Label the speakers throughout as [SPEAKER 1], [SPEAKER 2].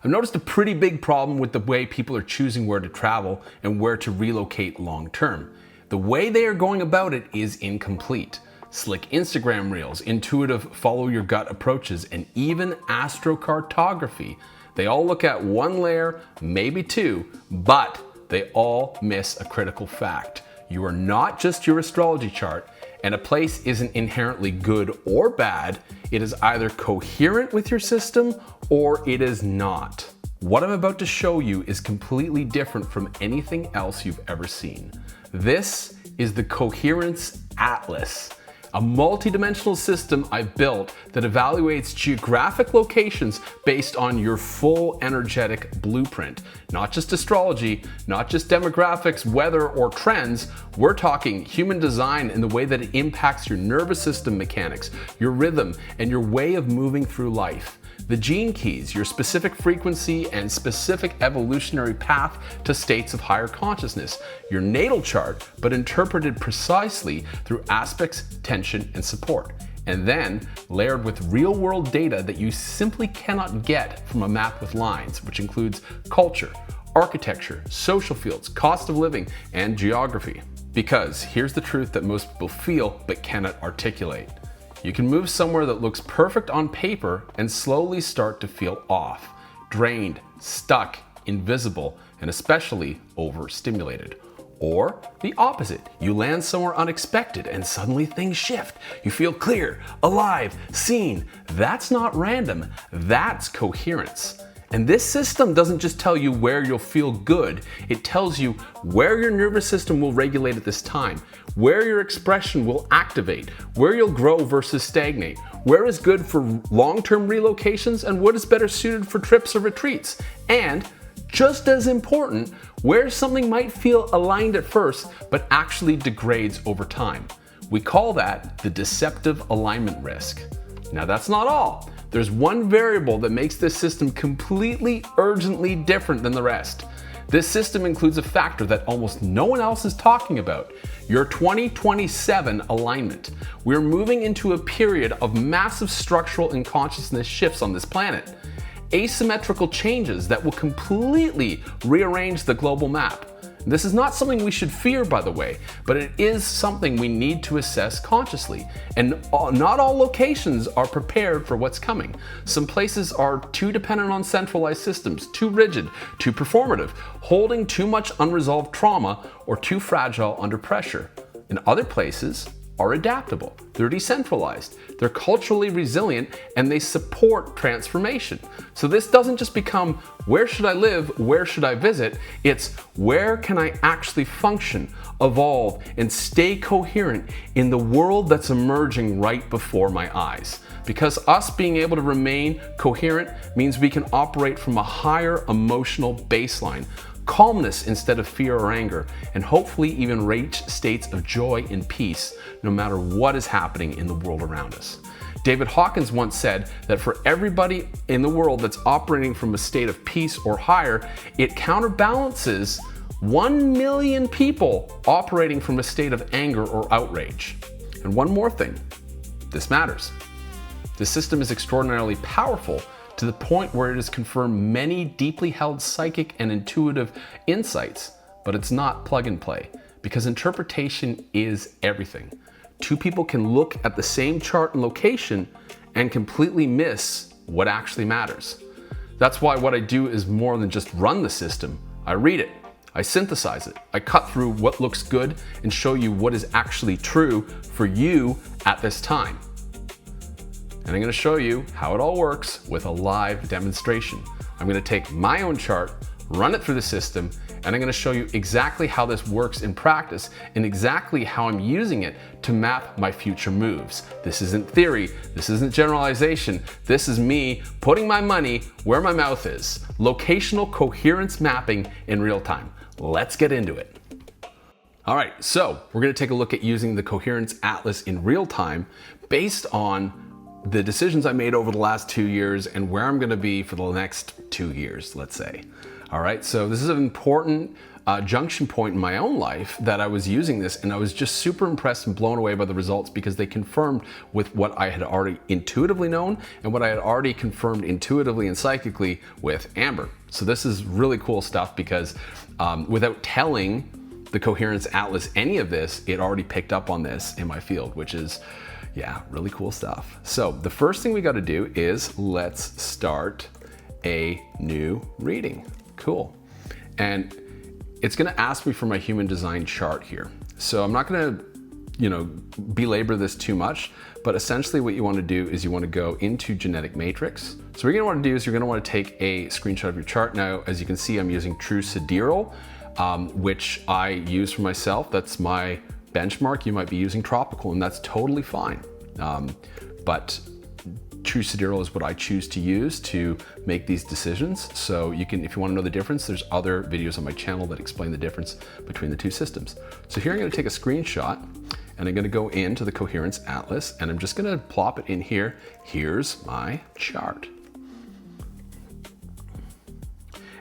[SPEAKER 1] I've noticed a pretty big problem with the way people are choosing where to travel and where to relocate long term. The way they are going about it is incomplete. Slick Instagram reels, intuitive follow your gut approaches, and even astrocartography. They all look at one layer, maybe two, but they all miss a critical fact. You are not just your astrology chart, and a place isn't inherently good or bad. It is either coherent with your system or it is not. What I'm about to show you is completely different from anything else you've ever seen. This is the Coherence Atlas, a multi-dimensional system I built that evaluates geographic locations based on your full energetic blueprint. Not just astrology, not just demographics, weather, or trends. We're talking human design and the way that it impacts your nervous system mechanics, your rhythm, and your way of moving through life. The gene keys, your specific frequency and specific evolutionary path to states of higher consciousness. Your natal chart, but interpreted precisely through aspects, tension, and support. And then layered with real-world data that you simply cannot get from a map with lines, which includes culture, architecture, social fields, cost of living, and geography. Because here's the truth that most people feel but cannot articulate. You can move somewhere that looks perfect on paper and slowly start to feel off, drained, stuck, invisible, and especially overstimulated. Or the opposite, you land somewhere unexpected and suddenly things shift. You feel clear, alive, seen. That's not random, that's coherence. And this system doesn't just tell you where you'll feel good, it tells you where your nervous system will regulate at this time, where your expression will activate, where you'll grow versus stagnate, where is good for long-term relocations and what is better suited for trips or retreats, and just as important, where something might feel aligned at first but actually degrades over time. We call that the deceptive alignment risk. Now that's not all. There's one variable that makes this system completely urgently different than the rest. This system includes a factor that almost no one else is talking about, your 2027 alignment. We're moving into a period of massive structural and consciousness shifts on this planet. Asymmetrical changes that will completely rearrange the global map. This is not something we should fear, by the way, but it is something we need to assess consciously. And not all locations are prepared for what's coming. Some places are too dependent on centralized systems, too rigid, too performative, holding too much unresolved trauma, or too fragile under pressure. And other places are adaptable. They're decentralized, they're culturally resilient, and they support transformation. So this doesn't just become, where should I live, where should I visit? It's, where can I actually function, evolve, and stay coherent in the world that's emerging right before my eyes? Because us being able to remain coherent means we can operate from a higher emotional baseline, calmness instead of fear or anger, and hopefully even reach states of joy and peace no matter what is happening in the world around us. David Hawkins once said that for everybody in the world that's operating from a state of peace or higher, it counterbalances 1 million people operating from a state of anger or outrage. And one more thing, this matters. This system is extraordinarily powerful to the point where it has confirmed many deeply held psychic and intuitive insights, but it's not plug and play, because interpretation is everything. Two people can look at the same chart and location and completely miss what actually matters. That's why what I do is more than just run the system. I read it, I synthesize it, I cut through what looks good and show you what is actually true for you at this time. And I'm going to show you how it all works with a live demonstration. I'm going to take my own chart, run it through the system, and I'm going to show you exactly how this works in practice and exactly how I'm using it to map my future moves. This isn't theory, this isn't generalization, this is me putting my money where my mouth is. Locational coherence mapping in real time. Let's get into it. All right, so we're going to take a look at using the Coherence Atlas in real time based on the decisions I made over the last 2 years and where I'm gonna be for the next 2 years, let's say. All right, so this is an important junction point in my own life that I was using this, and I was just super impressed and blown away by the results because they confirmed with what I had already intuitively known and what I had already confirmed intuitively and psychically with Amber. So this is really cool stuff because without telling the Coherence Atlas any of this, it already picked up on this in my field, which is, yeah, really cool stuff. So the first thing we got to do is let's start a new reading. Cool. And it's going to ask me for my human design chart here. So I'm not going to, belabor this too much, but essentially what you want to do is you want to go into genetic matrix. So what you're going to want to do is you're going to want to take a screenshot of your chart. Now, as you can see, I'm using true sidereal, which I use for myself. That's my benchmark. You might be using tropical, and that's totally fine. But true sidereal is what I choose to use to make these decisions. So you can, if you want to know the difference, there's other videos on my channel that explain the difference between the two systems. So here I'm going to take a screenshot and I'm going to go into the Coherence Atlas and I'm just going to plop it in here. Here's my chart.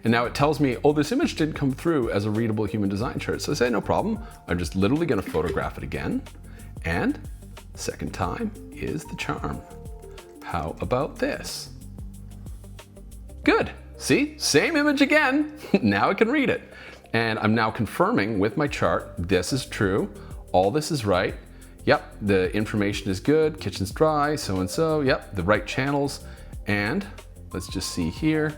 [SPEAKER 1] And now it tells me, oh, this image didn't come through as a readable human design chart. So I say, no problem. I'm just literally going to photograph it again. And second time is the charm. How about this? Good. See, same image again. Now I can read it. And I'm now confirming with my chart, this is true. All this is right. Yep, the information is good. Kitchen's dry, so-and-so. Yep, the right channels. And let's just see here.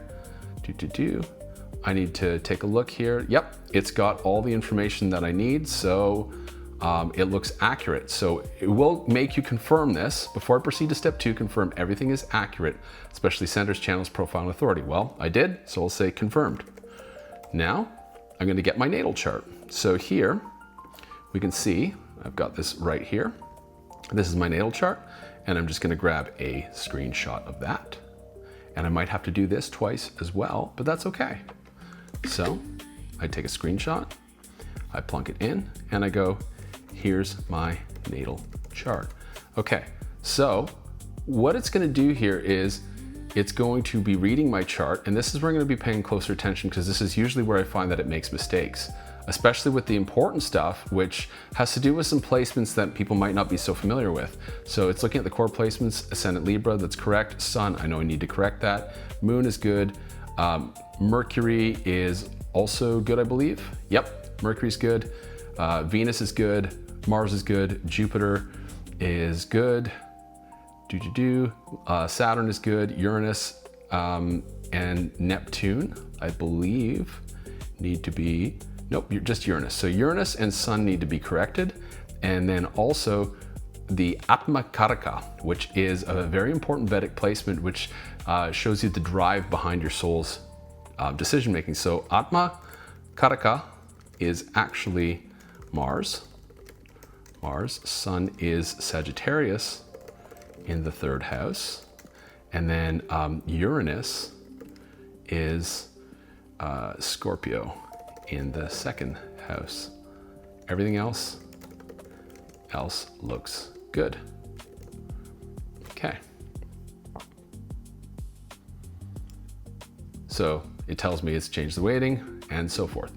[SPEAKER 1] I need to take a look here. Yep, it's got all the information that I need. So it looks accurate. So it will make you confirm this. Before I proceed to step 2, confirm everything is accurate, especially centers, channels, profile, and authority. Well, I did, so I'll say confirmed. Now, I'm gonna get my natal chart. So here, we can see, I've got this right here. This is my natal chart, and I'm just gonna grab a screenshot of that. And I might have to do this twice as well, but that's okay. So I take a screenshot, I plunk it in, and I go, here's my natal chart. Okay, so what it's gonna do here is it's going to be reading my chart, and this is where I'm gonna be paying closer attention because this is usually where I find that it makes mistakes, especially with the important stuff, which has to do with some placements that people might not be so familiar with. So it's looking at the core placements, Ascendant Libra, that's correct. Sun, I know I need to correct that. Moon is good. Mercury is also good, I believe. Yep, Mercury's good. Venus is good. Mars is good. Jupiter is good. Saturn is good. Uranus and Neptune, I believe, need to be, nope, just Uranus. So Uranus and Sun need to be corrected. And then also the Atma Karaka, which is a very important Vedic placement, which shows you the drive behind your soul's decision-making. So Atma Karaka is actually Mars. Sun is Sagittarius in the 3rd house. And then Uranus is Scorpio in the 2nd house. Everything else looks good. Okay. So it tells me it's changed the weighting and so forth.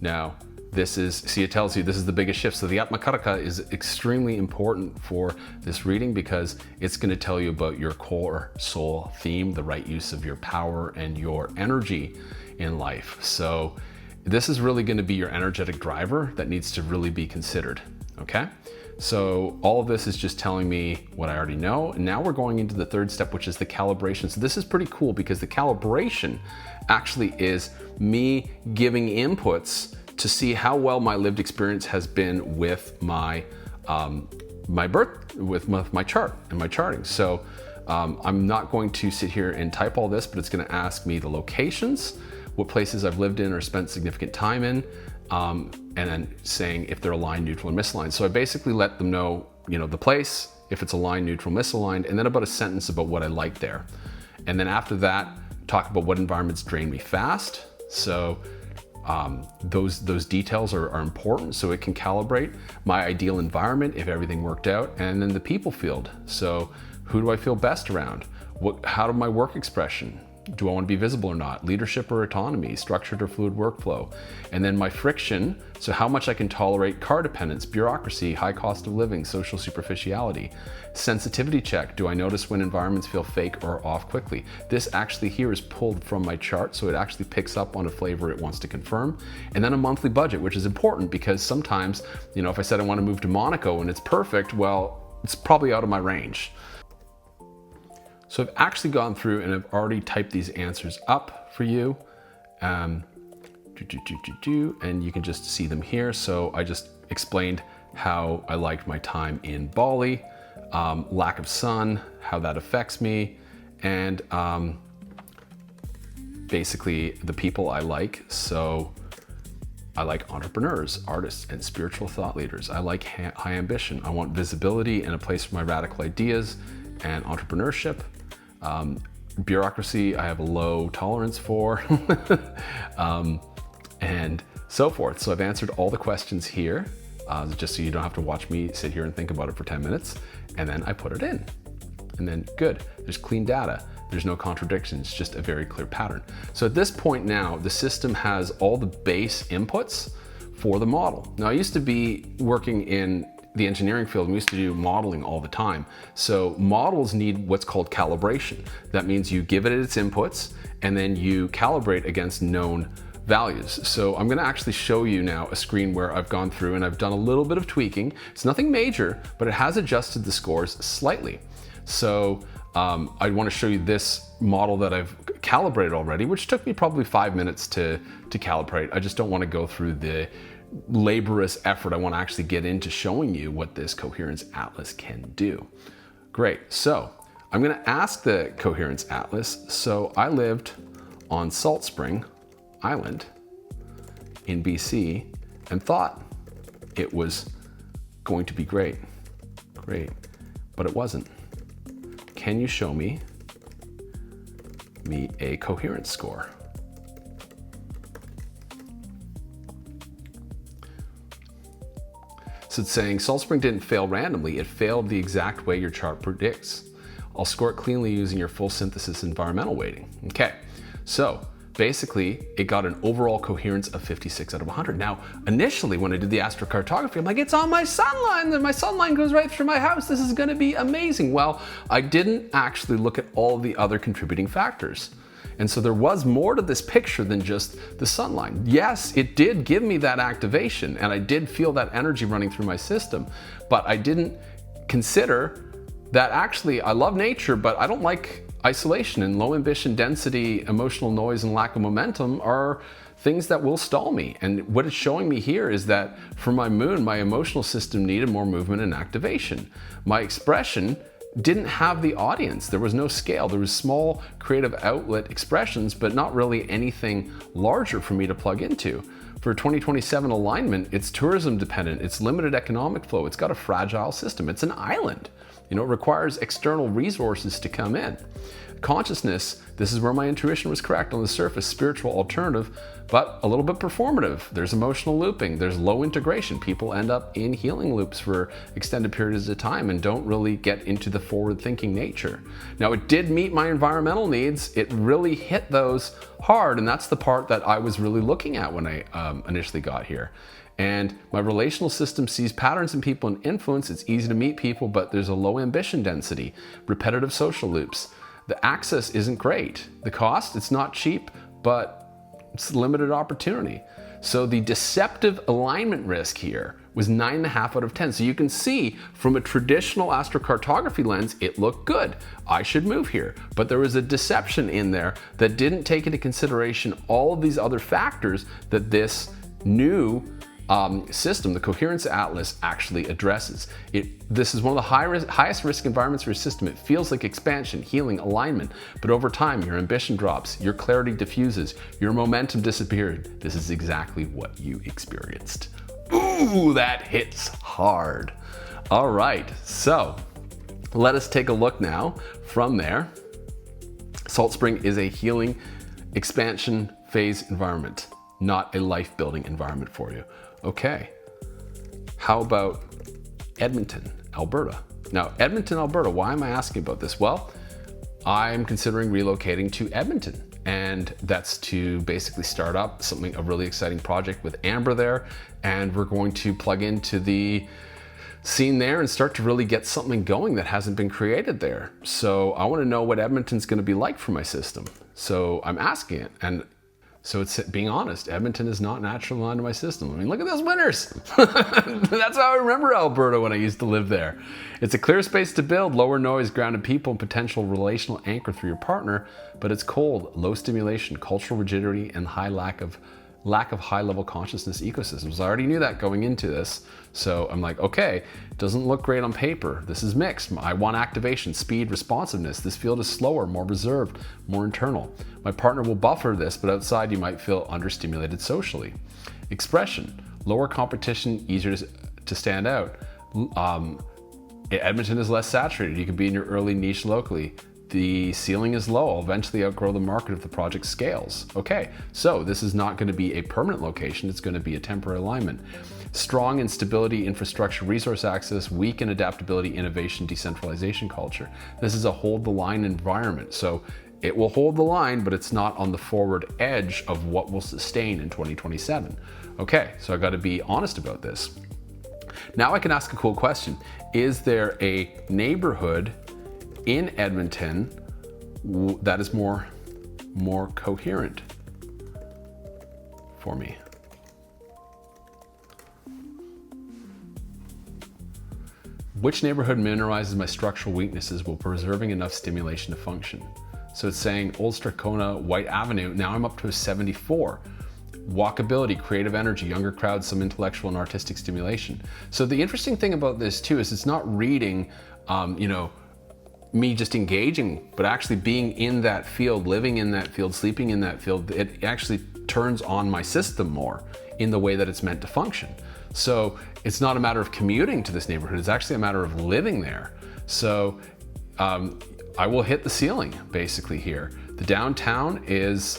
[SPEAKER 1] Now, this is, see, it tells you this is the biggest shift. So the Atmakaraka is extremely important for this reading because it's going to tell you about your core soul theme, the right use of your power and your energy in life. So this is really going to be your energetic driver that needs to really be considered. Okay. So all of this is just telling me what I already know. And now we're going into the 3rd step, which is the calibration. So this is pretty cool because the calibration actually is me giving inputs to see how well my lived experience has been with my my chart and my charting. So I'm not going to sit here and type all this, but it's going to ask me the locations, what places I've lived in or spent significant time in, and then saying if they're aligned, neutral, or misaligned. So I basically let them know, the place, if it's aligned, neutral, misaligned, and then about a sentence about what I like there. And then after that, talk about what environments drain me fast. So those details are important, so it can calibrate my ideal environment if everything worked out. And then the people field. So Who do I feel best around? How do my work expression? Do I want to be visible or not? Leadership or autonomy? Structured or fluid workflow? And then my friction, so how much I can tolerate car dependence, bureaucracy, high cost of living, social superficiality. Sensitivity check, do I notice when environments feel fake or off quickly? This actually here is pulled from my chart, so it actually picks up on a flavor it wants to confirm. And then a monthly budget, which is important because sometimes, you know, if I said I want to move to Monaco and it's perfect, well, it's probably out of my range. So I've actually gone through and I've already typed these answers up for you. And you can just see them here. So I just explained how I liked my time in Bali, lack of sun, how that affects me, and basically the people I like. So I like entrepreneurs, artists, and spiritual thought leaders. I like high ambition. I want visibility and a place for my radical ideas and entrepreneurship. Bureaucracy, I have a low tolerance for, and so forth. So I've answered all the questions here, just so you don't have to watch me sit here and think about it for 10 minutes. And then I put it in. And then good, there's clean data. There's no contradictions, just a very clear pattern. So at this point now, the system has all the base inputs for the model. Now I used to be working in the engineering field, we used to do modeling all the time. So models need what's called calibration. That means you give it its inputs and then you calibrate against known values. So I'm gonna actually show you now a screen where I've gone through and I've done a little bit of tweaking. It's nothing major, but it has adjusted the scores slightly. So I wanna show you this model that I've calibrated already, which took me probably 5 minutes to calibrate. I just don't wanna go through the laborious effort. I want to actually get into showing you what this Coherence Atlas can do. Great, so I'm going to ask the Coherence Atlas. So I lived on Salt Spring Island in BC and thought it was going to be great, but it wasn't. Can you show me a coherence score? So it's saying Salt Spring didn't fail randomly, it failed the exact way your chart predicts. I'll score it cleanly using your full synthesis environmental weighting. Okay, so basically it got an overall coherence of 56 out of 100. Now, initially when I did the astrocartography, I'm like, it's on my sun line, my sun line goes right through my house, this is gonna be amazing. Well, I didn't actually look at all the other contributing factors. And so there was more to this picture than just the sun line. Yes, it did give me that activation and I did feel that energy running through my system, but I didn't consider that actually I love nature, but I don't like isolation, and low ambition, density, emotional noise, and lack of momentum are things that will stall me. And what it's showing me here is that for my moon, my emotional system needed more movement and activation. My expression didn't have the audience. There was no scale. There was small creative outlet expressions, but not really anything larger for me to plug into. For 2027 alignment, it's tourism dependent, it's limited economic flow, it's got a fragile system, it's an island. You know, it requires external resources to come in. Consciousness, this is where my intuition was correct on the surface, spiritual alternative, but a little bit performative. There's emotional looping, there's low integration. People end up in healing loops for extended periods of time and don't really get into the forward thinking nature. Now it did meet my environmental needs, it really hit those hard, and that's the part that I was really looking at when I initially got here. And my relational system sees patterns in people and influence. It's easy to meet people, but there's a low ambition density, repetitive social loops. The access isn't great. The cost, it's not cheap, but it's limited opportunity. So the deceptive alignment risk here was 9.5 out of 10. So you can see from a traditional astrocartography lens, it looked good. I should move here. But there was a deception in there that didn't take into consideration all of these other factors that this new system, the Coherence Atlas, actually addresses. This is one of the highest risk environments for your system. It feels like expansion, healing, alignment, but over time your ambition drops, your clarity diffuses, your momentum disappeared. This is exactly what you experienced. Ooh, that hits hard. All right, so let us take a look now from there. Salt Spring is a healing expansion phase environment, not a life-building environment for you. Okay, how about Edmonton, Alberta? Now, Edmonton, Alberta, why am I asking about this? Well, I'm considering relocating to Edmonton, and that's to basically start up a really exciting project with Amber there, and we're going to plug into the scene there and start to really get something going that hasn't been created there. So I want to know what Edmonton's going to be like for my system. So I'm asking it, and so it's being honest, Edmonton is not naturally aligned to my system. I mean, look at those winters. That's how I remember Alberta when I used to live there. It's a clear space to build, lower noise, grounded people, and potential relational anchor through your partner, but it's cold, low stimulation, cultural rigidity, and lack of high-level consciousness ecosystems. I already knew that going into this, so I'm like, okay, doesn't look great on paper. This is mixed. I want activation, speed, responsiveness. This field is slower, more reserved, more internal. My partner will buffer this, but outside you might feel understimulated socially. Expression, lower competition, easier to stand out. Edmonton is less saturated. You can be in your early niche locally. The ceiling is low. I'll eventually outgrow the market if the project scales. Okay, so this is not going to be a permanent location. It's going to be a temporary alignment. Strong in stability, infrastructure, resource access, weak in adaptability, innovation, decentralization culture. This is a hold the line environment. So it will hold the line, but it's not on the forward edge of what will sustain in 2027. Okay, so I got to be honest about this. Now I can ask a cool question. Is there a neighborhood in Edmonton that is more coherent for me? Which neighborhood minimizes my structural weaknesses while preserving enough stimulation to function? So it's saying Old Strathcona, White Avenue, now I'm up to a 74. Walkability, creative energy, younger crowds, some intellectual and artistic stimulation. So the interesting thing about this too is it's not reading, me just engaging, but actually being in that field, living in that field, sleeping in that field. It actually turns on my system more in the way that it's meant to function. So it's not a matter of commuting to this neighborhood, it's actually a matter of living there. So I will hit the ceiling basically here. The downtown is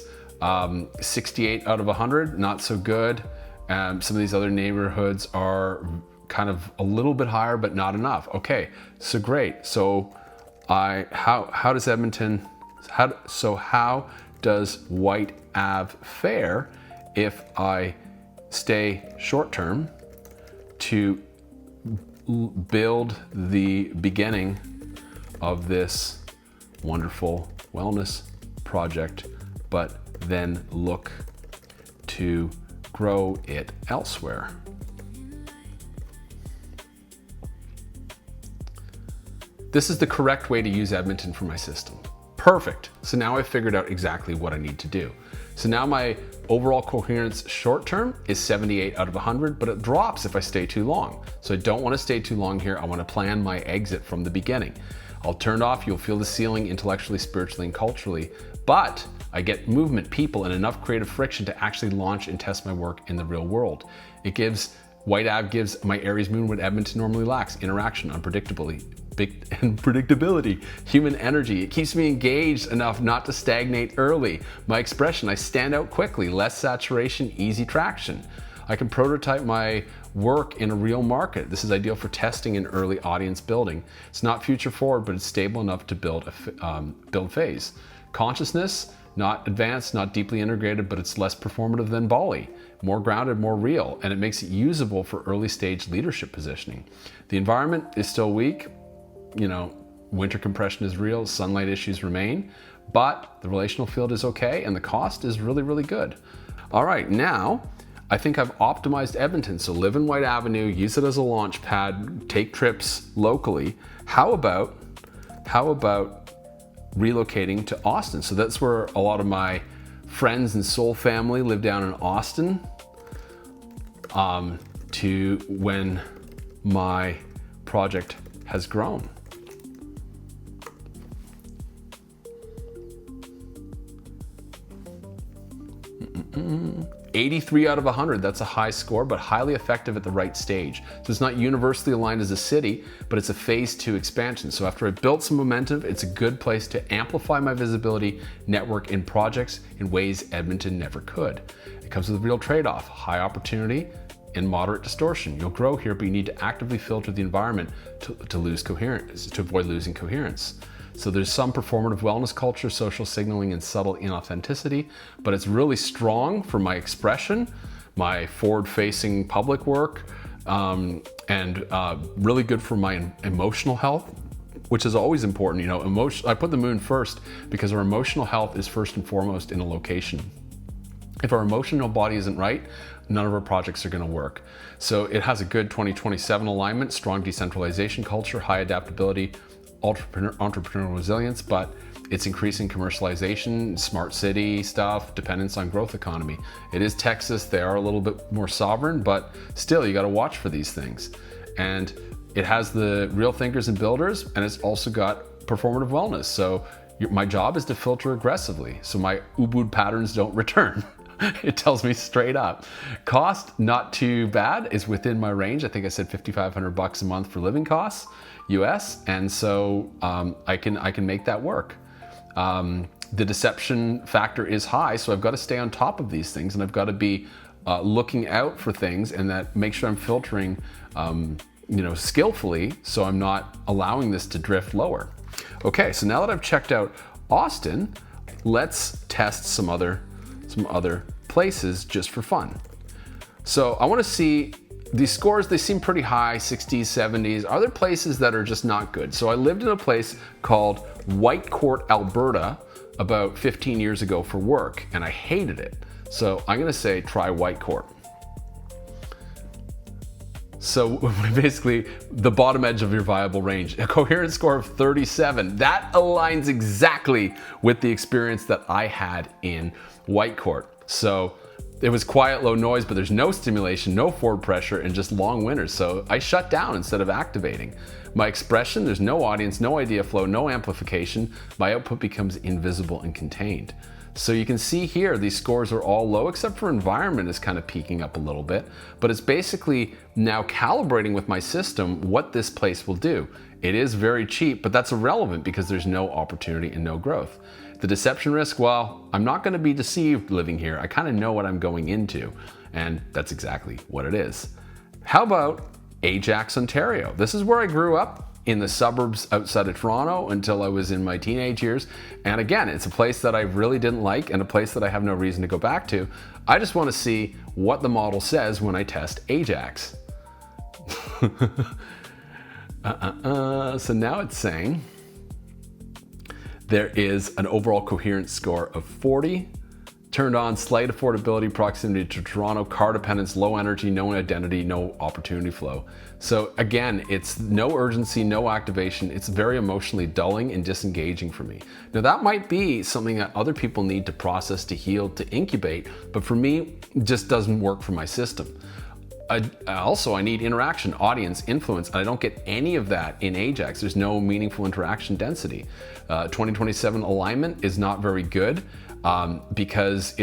[SPEAKER 1] 68 out of 100, not so good. Some of these other neighborhoods are kind of a little bit higher, but not enough. Okay, so great. So how does Edmonton, how does White Ave fare if I stay short term to build the beginning of this wonderful wellness project, but then look to grow it elsewhere? This is the correct way to use Edmonton for my system. Perfect. So now I've figured out exactly what I need to do. So now my overall coherence short term is 78 out of 100, but it drops if I stay too long. So I don't want to stay too long here. I want to plan my exit from the beginning. I'll turn it off. You'll feel the ceiling intellectually, spiritually, and culturally, but I get movement, people, and enough creative friction to actually launch and test my work in the real world. White Ave gives my Aries moon what Edmonton normally lacks: interaction, unpredictability, human energy. It keeps me engaged enough not to stagnate early. My expression, I stand out quickly, less saturation, easy traction. I can prototype my work in a real market. This is ideal for testing and early audience building. It's not future forward, but it's stable enough to build phase. Consciousness, not advanced, not deeply integrated, but it's less performative than Bali. More grounded, more real, and it makes it usable for early stage leadership positioning. The environment is still weak. Winter compression is real, sunlight issues remain, but the relational field is okay, and the cost is really, really good. All right, now I think I've optimized Edmonton. So live in White Avenue, use it as a launch pad, take trips locally. How about relocating to Austin? So that's where a lot of my friends and soul family live, down in Austin, to when my project has grown. 83 out of 100, that's a high score, but highly effective at the right stage. So it's not universally aligned as a city, but it's a phase 2 expansion. So after I built some momentum, it's a good place to amplify my visibility, network in projects in ways Edmonton never could. It comes with a real trade-off: high opportunity, and moderate distortion. You'll grow here, but you need to actively filter the environment to lose coherence, to avoid losing coherence. So there's some performative wellness culture, social signaling, and subtle inauthenticity, but it's really strong for my expression, my forward-facing public work, and really good for my emotional health, which is always important. You know, I put the moon first because our emotional health is first and foremost in a location. If our emotional body isn't right, none of our projects are going to work. So it has a good 2027 alignment, strong decentralization culture, high adaptability, entrepreneurial resilience, but it's increasing commercialization, smart city stuff, dependence on growth economy. It is Texas, they are a little bit more sovereign, but still you got to watch for these things. And it has the real thinkers and builders, and it's also got performative wellness. So my job is to filter aggressively so my Ubud patterns don't return. It tells me straight up. Cost, not too bad, is within my range. I think I said $5,500 a month for living costs, US, and so I can make that work. The deception factor is high, so I've got to stay on top of these things, and I've got to be looking out for things, and that make sure I'm filtering, skillfully, so I'm not allowing this to drift lower. Okay, so now that I've checked out Austin, let's test some other places just for fun. So I want to see these scores. They seem pretty high, 60s, 70s. Are there places that are just not good? So I lived in a place called Whitecourt, Alberta about 15 years ago for work, and I hated it. So I'm gonna say try Whitecourt. So basically the bottom edge of your viable range, a coherence score of 37. That aligns exactly with the experience that I had in Whitecourt. So it was quiet, low noise, but there's no stimulation, no forward pressure, and just long winters. So I shut down instead of activating. My expression, there's no audience, no idea flow, no amplification. My output becomes invisible and contained. So you can see here, these scores are all low, except for environment is kind of peaking up a little bit, but it's basically now calibrating with my system what this place will do. It is very cheap, but that's irrelevant because there's no opportunity and no growth. The deception risk, well, I'm not going to be deceived living here. I kind of know what I'm going into, and that's exactly what it is. How about Ajax, Ontario? This is where I grew up, in the suburbs outside of Toronto until I was in my teenage years. And again, it's a place that I really didn't like and a place that I have no reason to go back to. I just want to see what the model says when I test Ajax. So now it's saying there is an overall coherence score of 40, turned on, slight affordability, proximity to Toronto, car dependence, low energy, no identity, no opportunity flow. So again, it's no urgency, no activation. It's very emotionally dulling and disengaging for me. Now that might be something that other people need to process, to heal, to incubate, but for me, it just doesn't work for my system. I need interaction, audience, influence, and I don't get any of that in Ajax. There's no meaningful interaction density. 2027 alignment is not very good because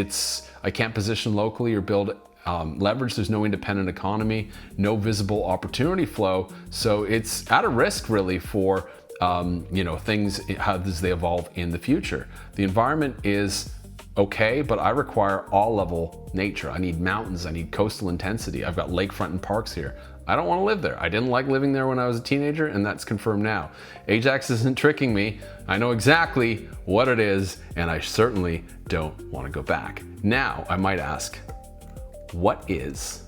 [SPEAKER 1] I can't position locally or build leverage. There's no independent economy, no visible opportunity flow. So it's at a risk really for things, how as they evolve in the future. The environment is okay, but I require all level nature. I need mountains, I need coastal intensity. I've got lakefront and parks here. I don't want to live there. I didn't like living there when I was a teenager, and that's confirmed now. Ajax isn't tricking me. I know exactly what it is, and I certainly don't want to go back. Now, I might ask, what is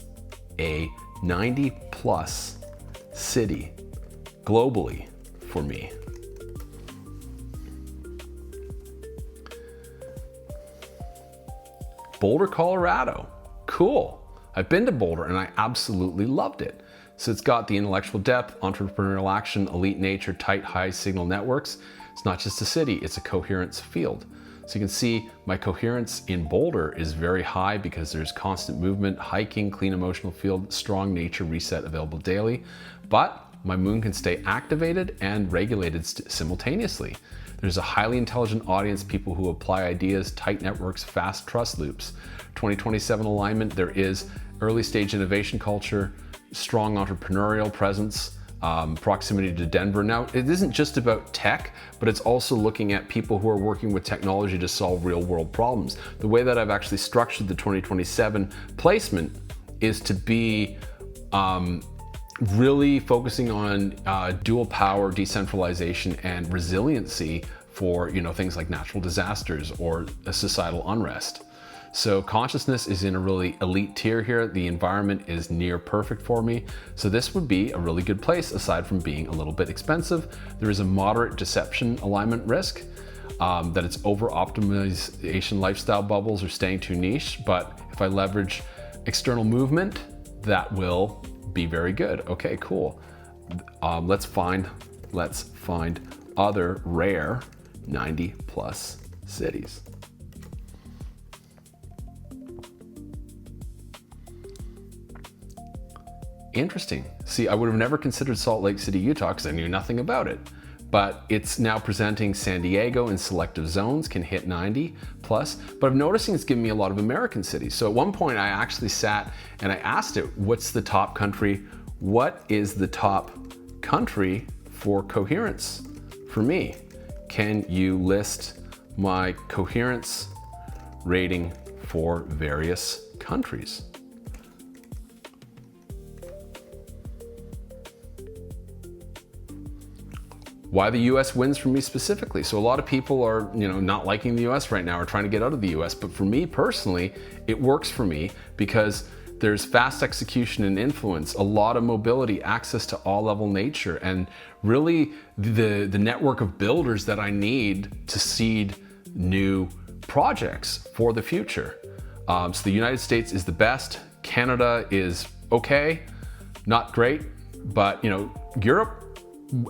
[SPEAKER 1] a 90 plus city globally for me? Boulder, Colorado. Cool. I've been to Boulder and I absolutely loved it. So it's got the intellectual depth, entrepreneurial action, elite nature, tight, high signal networks. It's not just a city, it's a coherence field. So you can see my coherence in Boulder is very high because there's constant movement, hiking, clean emotional field, strong nature reset available daily. But my moon can stay activated and regulated simultaneously. There's a highly intelligent audience, people who apply ideas, tight networks, fast trust loops. 2027 alignment, there is early stage innovation culture, strong entrepreneurial presence, proximity to Denver. Now, it isn't just about tech, but it's also looking at people who are working with technology to solve real world problems. The way that I've actually structured the 2027 placement is to be really focusing on dual power, decentralization, and resiliency for things like natural disasters or societal unrest. So consciousness is in a really elite tier here. The environment is near perfect for me. So this would be a really good place aside from being a little bit expensive. There is a moderate deception alignment risk, that it's over optimization lifestyle bubbles or staying too niche. But if I leverage external movement, that will be very good. Okay, cool. Let's find other rare 90 plus cities. Interesting. See, I would have never considered Salt Lake City, Utah, because I knew nothing about it. But it's now presenting San Diego in selective zones, can hit 90 plus. But I'm noticing it's giving me a lot of American cities. So at one point I actually sat and I asked it, what's the top country? What is the top country for coherence for me? Can you list my coherence rating for various countries? Why the US wins for me specifically. So a lot of people are, not liking the US right now or trying to get out of the US, but for me personally, it works for me because there's fast execution and influence, a lot of mobility, access to all level nature, and really the network of builders that I need to seed new projects for the future. So the United States is the best. Canada is okay, not great, but Europe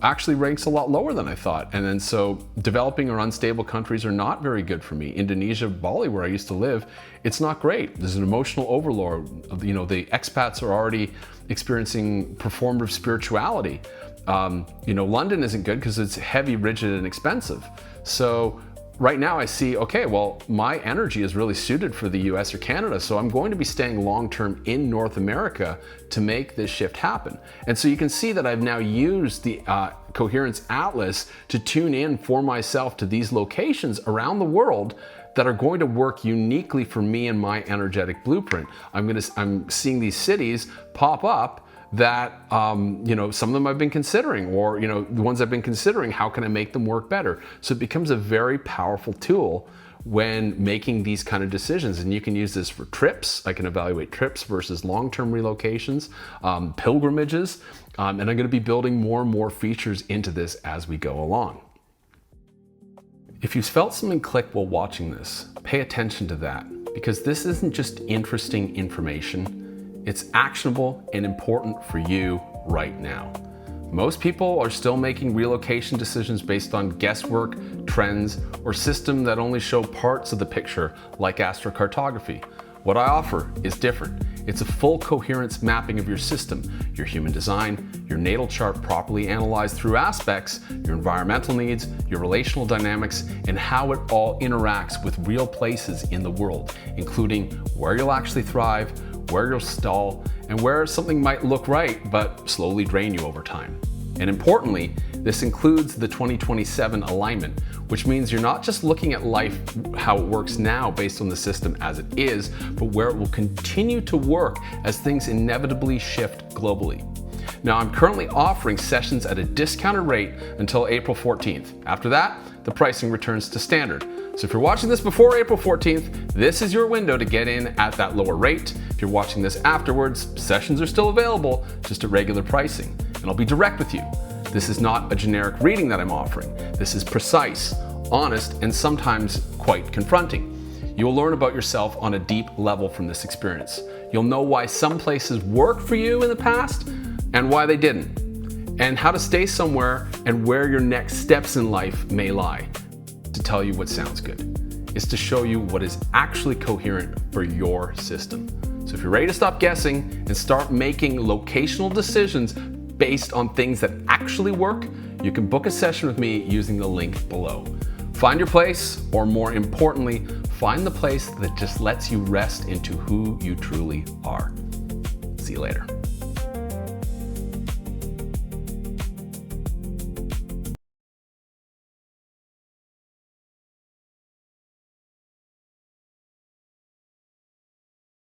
[SPEAKER 1] actually ranks a lot lower than I thought. And then so developing or unstable countries are not very good for me. Indonesia, Bali, where I used to live, it's not great. There's an emotional overload. The expats are already experiencing performative spirituality. London isn't good because it's heavy, rigid, and expensive. So right now I see, okay, well, my energy is really suited for the US or Canada, so I'm going to be staying long-term in North America to make this shift happen. And so you can see that I've now used the Coherence Atlas to tune in for myself to these locations around the world that are going to work uniquely for me and my energetic blueprint. I'm seeing these cities pop up that some of them I've been considering, or the ones I've been considering, how can I make them work better? So it becomes a very powerful tool when making these kind of decisions. And you can use this for trips. I can evaluate trips versus long-term relocations, pilgrimages, and I'm going to be building more and more features into this as we go along. If you felt something click while watching this, pay attention to that, because this isn't just interesting information. It's actionable and important for you right now. Most people are still making relocation decisions based on guesswork, trends, or systems that only show parts of the picture, like astrocartography. What I offer is different. It's a full coherence mapping of your system, your human design, your natal chart properly analyzed through aspects, your environmental needs, your relational dynamics, and how it all interacts with real places in the world, including where you'll actually thrive, where you'll stall, and where something might look right but slowly drain you over time. And importantly, this includes the 2027 alignment, which means you're not just looking at life how it works now based on the system as it is, but where it will continue to work as things inevitably shift globally. Now, I'm currently offering sessions at a discounted rate until April 14th. After that, the pricing returns to standard. So if you're watching this before April 14th, this is your window to get in at that lower rate. If you're watching this afterwards, sessions are still available, just at regular pricing. And I'll be direct with you. This is not a generic reading that I'm offering. This is precise, honest, and sometimes quite confronting. You will learn about yourself on a deep level from this experience. You'll know why some places worked for you in the past and why they didn't, and how to stay somewhere and where your next steps in life may lie. To tell you what sounds good is to show you what is actually coherent for your system. So if you're ready to stop guessing and start making locational decisions based on things that actually work, you can book a session with me using the link below. Find your place, or more importantly, find the place that just lets you rest into who you truly are. See you later.